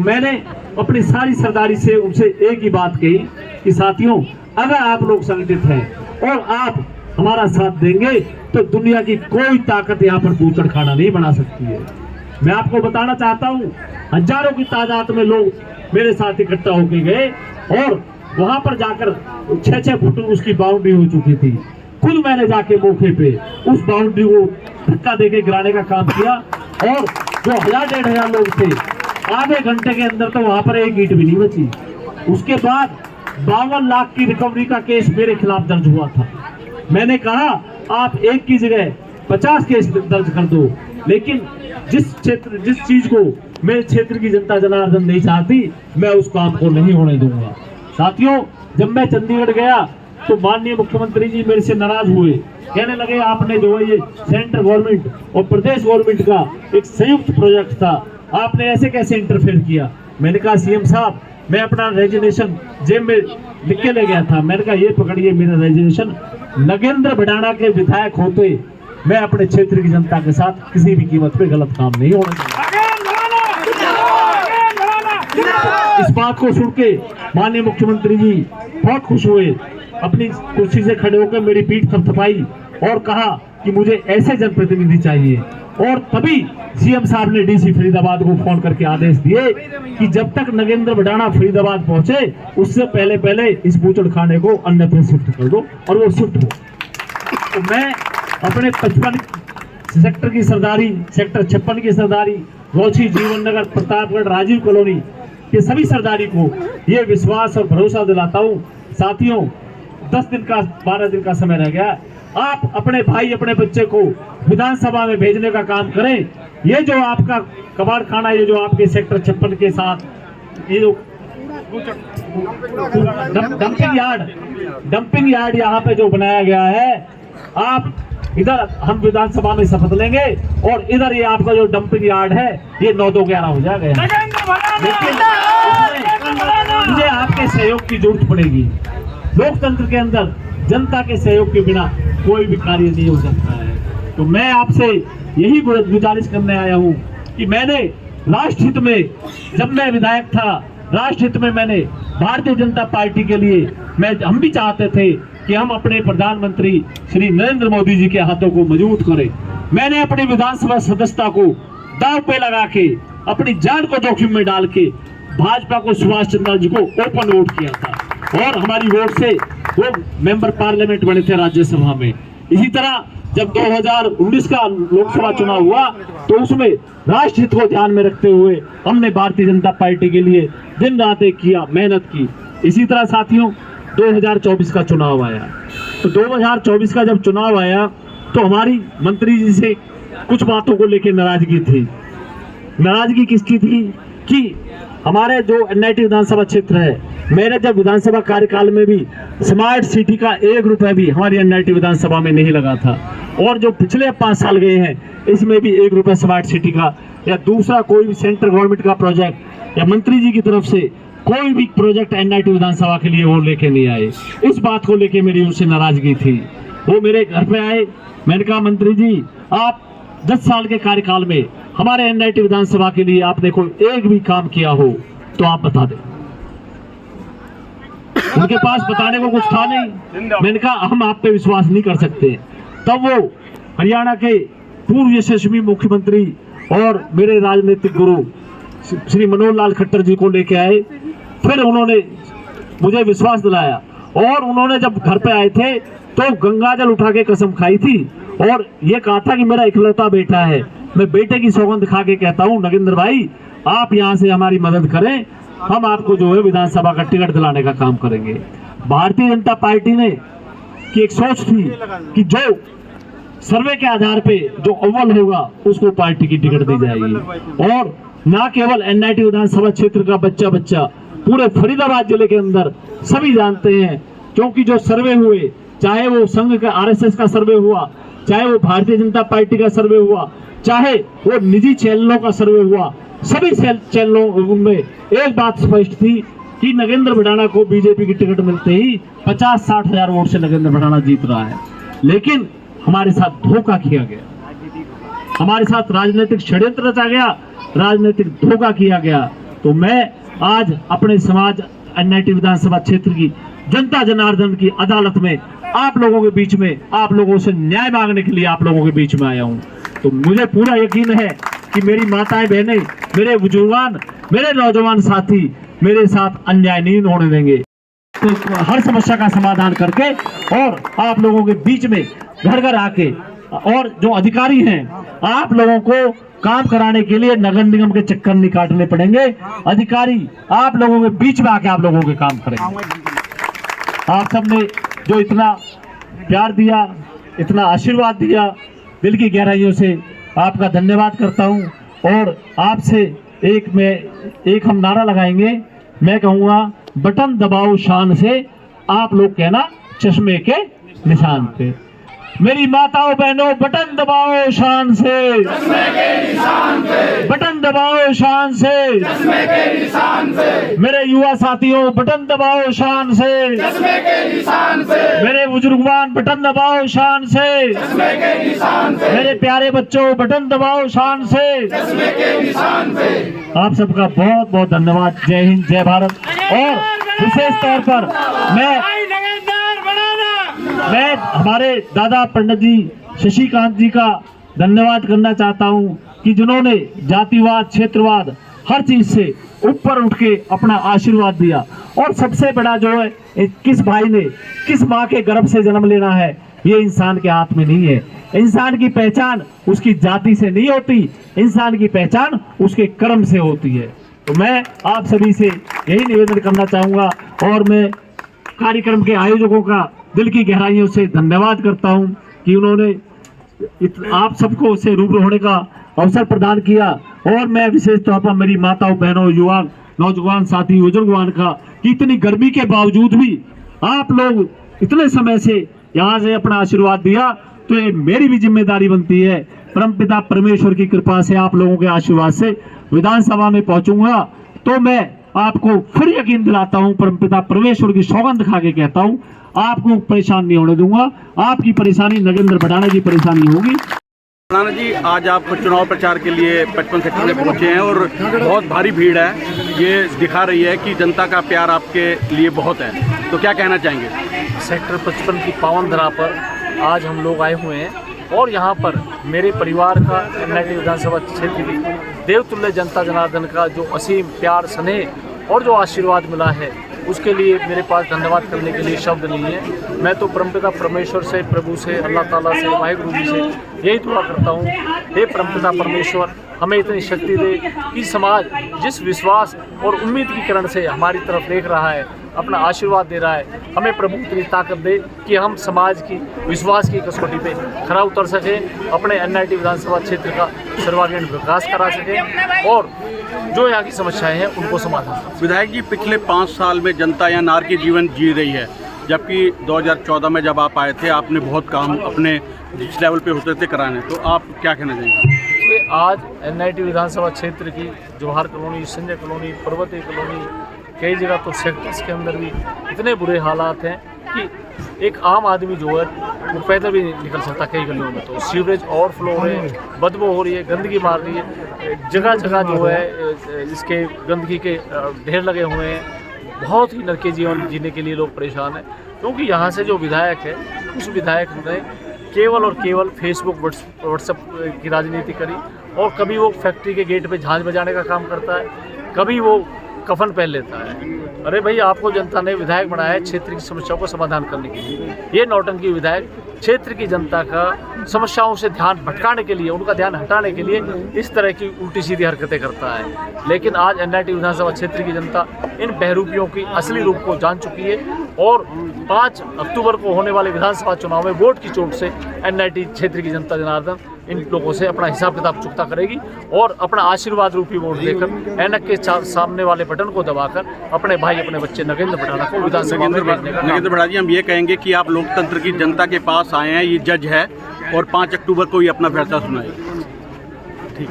मैंने अपनी सारी सरदारी से उनसे एक ही बात कही कि साथियों, अगर आप लोग संगठित हैं और आप हमारा साथ देंगे तो दुनिया की कोई ताकत यहाँ पर बूचड़ खाना नहीं बना सकती है। मैं आपको बताना चाहता हूँ, हजारों की तादाद में लोग मेरे साथ इकट्ठा होके गए और वहां पर जाकर 6-6 फुट उसकी बाउंड्री हो चुकी थी। खुद मैंने जाके मौके पे उस बाउंड्री को धक्का देके गिराने का काम किया और जो 1000-1500 लोग थे, आधे घंटे के अंदर तो वहां पर एक ईंट भी नहीं बची। उसके बाद 52 लाख की रिकवरी का केस मेरे खिलाफ दर्ज हुआ था। मैंने कहा आप एक की जगह 50 केस दर्ज कर दो, लेकिन जिस चीज को मेरे क्षेत्र की जनता जनार्दन नहीं चाहती, मैं उस काम को नहीं होने दूंगा। साथियों, जब मैं चंडीगढ़ गया तो माननीय मुख्यमंत्री जी मेरे से नाराज हुए, कहने लगे आपने जो है ये सेंट्रल गवर्नमेंट और प्रदेश गवर्नमेंट का एक संयुक्त प्रोजेक्ट था, आपने ऐसे कैसे इंटरफेयर किया। मैंने कहा सीएम साहब, मैं अपना रेजिग्नेशन जेब में लिख के ले गया था। मैंने कहा ये पकड़िए मेरा रेजिग्नेशन, नगेंद्र भड़ाना के विधायक होते मैं अपने क्षेत्र की जनता के साथ किसी भी कीमत पे गलत काम नहीं होने दूंगा। इस बात को सुन के माननीय मुख्यमंत्री जी बहुत खुश हुए, अपनी कुर्सी से खड़े होकर मेरी पीठ थपथपाई और कहा कि मुझे ऐसे जनप्रतिनिधि चाहिए। और तभी सीएम साहब ने डीसी फरीदाबाद को फोन करके आदेश दिए कि जब तक नगेंद्र भड़ाना फरीदाबाद पहुंचे उससे पहले इस बूचड़ खाने को अन्यत्र शिफ्ट कर दो, और वो शिफ्ट हो। तो मैं अपने 55 सेक्टर की सरदारी, सेक्टर 56 की सरदारी, रोची, जीवन नगर, प्रतापगढ़, राजीव कॉलोनी के सभी सरदारी को ये विश्वास और भरोसा दिलाता हूँ। साथियों, 12 दिन का समय रह गया। आप अपने भाई, अपने बच्चे को विधानसभा में भेजने का काम करें। ये जो आपका कबाड़ खाना, ये जो आपके सेक्टर 56 के साथ ये जो डंपिंग यार्ड यहाँ पे जो बनाया गया है, आप इधर हम विधानसभा में शपथ लेंगे और इधर ये आपका जो डंपिंग यार्ड है ये 9-2-11 हो जाएगा। लेकिन मुझे आपके सहयोग की जरूरत पड़ेगी। लोकतंत्र के अंदर जनता के सहयोग के बिना कोई भी कार्य नहीं हो सकता है। तो मैं आपसे यही गुजारिश करने आया हूँ कि मैंने राष्ट्रहित में, जब मैं विधायक था, राष्ट्रहित में मैंने भारतीय जनता पार्टी के लिए हम भी चाहते थे कि हम अपने प्रधानमंत्री श्री नरेंद्र मोदी जी के हाथों को मजबूत करें। मैंने अपनी विधानसभा सदस्यता को दांव पे लगा के, अपनी जान को जोखिम में डाल के भाजपा को, सुभाष चंद्र जी को ओपन वोट किया था और हमारी वोट से वो मेंबर पार्लियामेंट बने थे राज्यसभा में। इसी तरह जब 2019 का लोकसभा चुनाव हुआ तो उसमें राष्ट्रहित को ध्यान में रखते हुए हमने भारतीय जनता पार्टी के लिए दिन रात एक किया, मेहनत की। इसी तरह साथियों, 2024 का चुनाव आया तो 2024 का जब चुनाव आया तो हमारी मंत्री जी से कुछ बातों को लेकर नाराजगी थी। नाराजगी किसकी थी कि हमारे जो एनआईटी विधानसभा क्षेत्र है, मेरे जब विधानसभा कार्यकाल में भी स्मार्ट सिटी का 1 रुपया भी हमारी एनआईटी विधानसभा में नहीं लगा था, और जो पिछले 5 साल गए हैं इसमें भी 1 रुपया स्मार्ट सिटी का या दूसरा कोई भी सेंट्रल गवर्नमेंट का प्रोजेक्ट या मंत्री जी की तरफ से कोई भी प्रोजेक्ट एनआईटी विधानसभा के लिए वो लेके नहीं आए। इस बात को लेके मेरी उनसे नाराजगी थी। वो मेरे घर पे आए, मैंने कहा मंत्री जी, आप 10 साल के कार्यकाल में हमारे एनआईटी विधानसभा के लिए आपने कोई एक भी काम किया हो तो आप बता दें। उनके पास बताने को कुछ था नहीं। मैंने कहा हम आप पे विश्वास नहीं कर सकते। तब वो हरियाणा के पूर्व यशस्वी मुख्यमंत्री और मेरे राजनीतिक गुरु श्री मनोहर लाल खट्टर जी को लेके आए। फिर उन्होंने मुझे विश्वास दिलाया और उन्होंने जब घर पे आए थे तो गंगाजल उठा के कसम खाई थी और ये कहा था कि मेरा इकलौता बेटा है। मैं बेटे की सौगंध खा के कहता हूँ, नगेंद्र भाई आप यहाँ से हमारी मदद करें, हम आपको जो है विधानसभा का टिकट दिलाने का काम करेंगे। भारतीय जनता पार्टी ने की एक सोच थी कि जो सर्वे के आधार पे जो अव्वल होगा उसको पार्टी की टिकट दी जाएगी, और न केवल एनआईटी विधानसभा क्षेत्र का बच्चा पूरे फरीदाबाद जिले के अंदर सभी जानते हैं, क्योंकि जो सर्वे हुए, चाहे वो संघ का आरएसएस का सर्वे हुआ, चाहे वो भारतीय जनता पार्टी का सर्वे हुआ, चाहे वो निजी चैनलों का सर्वे हुआ, सभी चैनलों में एक बात स्पष्ट थी कि नगेंद्र भड़ाना को बीजेपी की टिकट मिलते ही 50-60 हजार वोट से नगेंद्र भड़ाना जीत रहा है। लेकिन हमारे साथ धोखा किया गया, हमारे साथ राजनीतिक षड्यंत्र रचा गया, राजनीतिक धोखा किया गया। तो मैं आज अपने समाज NIT विधानसभा क्षेत्र की जनता जनार्दन की अदालत में आप लोगों के बीच में, आप लोगों से न्याय मांगने के लिए आप लोगों के बीच में आया हूं। तो मुझे पूरा यकीन है कि मेरी माताएं बहनें, मेरे बुजुर्गान, मेरे नौजवान साथी मेरे साथ अन्याय नहीं होने देंगे। तो हर समस्या का समाधान करके और आप लोगों के बीच में घर घर आके, और जो अधिकारी हैं आप लोगों को काम कराने के लिए नगर निगम के चक्कर नहीं काटने पड़ेंगे। अधिकारी आप लोगों के बीच में आके आप लोगों के काम करेंगे। आप सबने जो इतना प्यार दिया, इतना आशीर्वाद दिया, दिल की गहराइयों से आपका धन्यवाद करता हूं। और आपसे एक हम नारा लगाएंगे। मैं कहूँगा बटन दबाओ शान से, आप लोग कहना चश्मे के निशान पे। मेरी माताओं बहनों बटन दबाओ शान से, चश्मे के निशान पे। बटन दबाओ शान से, चश्मे के निशान पे। मेरे युवा साथियों बटन दबाओ शान से, चश्मे के निशान पे। मेरे बुजुर्गवान बटन दबाओ शान से, चश्मे के निशान पे। मेरे प्यारे बच्चों बटन दबाओ शान से, चश्मे के निशान पे। आप सबका बहुत बहुत धन्यवाद। जय हिंद, जय भारत। और विशेष तौर पर मैं हमारे दादा पंडित जी शशिकांत जी का धन्यवाद करना चाहता हूं कि जिन्होंने जातिवाद, क्षेत्रवाद, हर चीज से ऊपर उठ के अपना आशीर्वाद दिया। और सबसे बड़ा जो है, किस भाई ने किस माँ के गर्भ से जन्म लेना है, ये इंसान के हाथ में नहीं है। इंसान की पहचान उसकी जाति से नहीं होती, इंसान की पहचान उसके कर्म से होती है। तो मैं आप सभी से यही निवेदन करना चाहूंगा और मैं कार्यक्रम के आयोजकों का दिल की गहराइयों से धन्यवाद करता हूं कि उन्होंने आप सबको से रूबरू होने का अवसर प्रदान किया। और मैं विशेष तौर पर मेरी माताओं बहनों, युवा नौजवान साथी, बुजुर्गवान का कि इतनी गर्मी के बावजूद भी आप लोग इतने समय से यहाँ से अपना आशीर्वाद दिया, तो ये मेरी भी जिम्मेदारी बनती है। परमपिता परमेश्वर की कृपा से, आप लोगों के आशीर्वाद से विधानसभा में पहुंचूंगा। तो मैं आपको फिर यकीन दिलाता हूं, परमपिता परमेश्वर की सौगंध खा के कहता हूं, आपको परेशान नहीं होने दूंगा। आपकी परेशानी नगेंद्र भड़ाना की परेशानी होगी। भड़ाना जी, आज आप चुनाव प्रचार के लिए 55 सेक्टर में पहुंचे हैं और बहुत भारी भीड़ है। ये दिखा रही है कि जनता का प्यार आपके लिए बहुत है, तो क्या कहना चाहेंगे? सेक्टर 55 की पावन धरा पर आज हम लोग आए हुए हैं और यहाँ पर मेरे परिवार का, NIT विधानसभा क्षेत्र की देवतुल्य जनता जनार्दन का जो असीम प्यार, स्नेह और जो आशीर्वाद मिला है, उसके लिए मेरे पास धन्यवाद करने के लिए शब्द नहीं है। मैं तो परमपिता परमेश्वर से, प्रभु से, अल्लाह ताला से, वाहिगुरु जी से यही दुआ करता हूँ, हे परमपिता परमेश्वर हमें इतनी शक्ति दे कि समाज जिस विश्वास और उम्मीद की किरण से हमारी तरफ देख रहा है, अपना आशीर्वाद दे रहा है, हमें प्रभु इतनी ताकत दे कि हम समाज की विश्वास की कसौटी पे खरा उतर सकें, अपने NIT विधानसभा क्षेत्र का सर्वांगीण विकास करा सकें और जो यहाँ की समस्याएं हैं उनको समाधान। विधायक जी, पिछले 5 साल में जनता यहाँ नार की जीवन जी रही है, जबकि 2014 में जब आप आए थे आपने बहुत काम अपने जिस लेवल पे होते थे कराने, तो आप क्या कहना चाहेंगे? आज NIT विधानसभा क्षेत्र की जवाहर कॉलोनी, संजय कॉलोनी, पर्वतीय कॉलोनी, कई जगह तो सेक्टर्स के अंदर भी इतने बुरे हालात हैं कि एक आम आदमी जो है वो पैदल भी नहीं निकल सकता। कई गलियों में तो सीवरेज ओवरफ्लो हो रहे हैं, बदबू हो रही है, गंदगी मार रही है, जगह जगह जो है इसके गंदगी के ढेर लगे हुए हैं। बहुत ही नरकी जीवन जीने के लिए लोग परेशान हैं, क्योंकि यहाँ से जो विधायक है उस विधायक ने केवल और केवल फेसबुक, व्हाट्सएप की राजनीति करी। और कभी वो फैक्ट्री के गेट पे झांझ बजाने का काम करता है, कभी वो कफन पहन लेता है। अरे भाई, आपको जनता ने विधायक बनाया है क्षेत्र की समस्याओं को समाधान करने के लिए। ये नौटंकी विधायक क्षेत्र की जनता का समस्याओं से ध्यान भटकाने के लिए, उनका ध्यान हटाने के लिए इस तरह की उल्टी सीधी हरकतें करता है। लेकिन आज NIT विधानसभा क्षेत्र की जनता इन बहरूपियों की असली रूप को जान चुकी है और 5 अक्टूबर को होने वाले विधानसभा चुनाव में वोट की चोट से NIT क्षेत्र की जनता जनार्दन इन लोगों से अपना हिसाब किताब चुकता करेगी और अपना आशीर्वाद रूपी वोट देकर ऐनक के सामने वाले बटन को दबाकर अपने भाई, अपने बच्चे नगेंद्र भड़ाना को विधानसभा में भेजने का। नगेंद्र भड़ा जी, हम ये कहेंगे कि आप लोकतंत्र की जनता के पास आए हैं, ये जज है और 5 अक्टूबर को ही अपना फैसला सुनाएंगे। ठीक।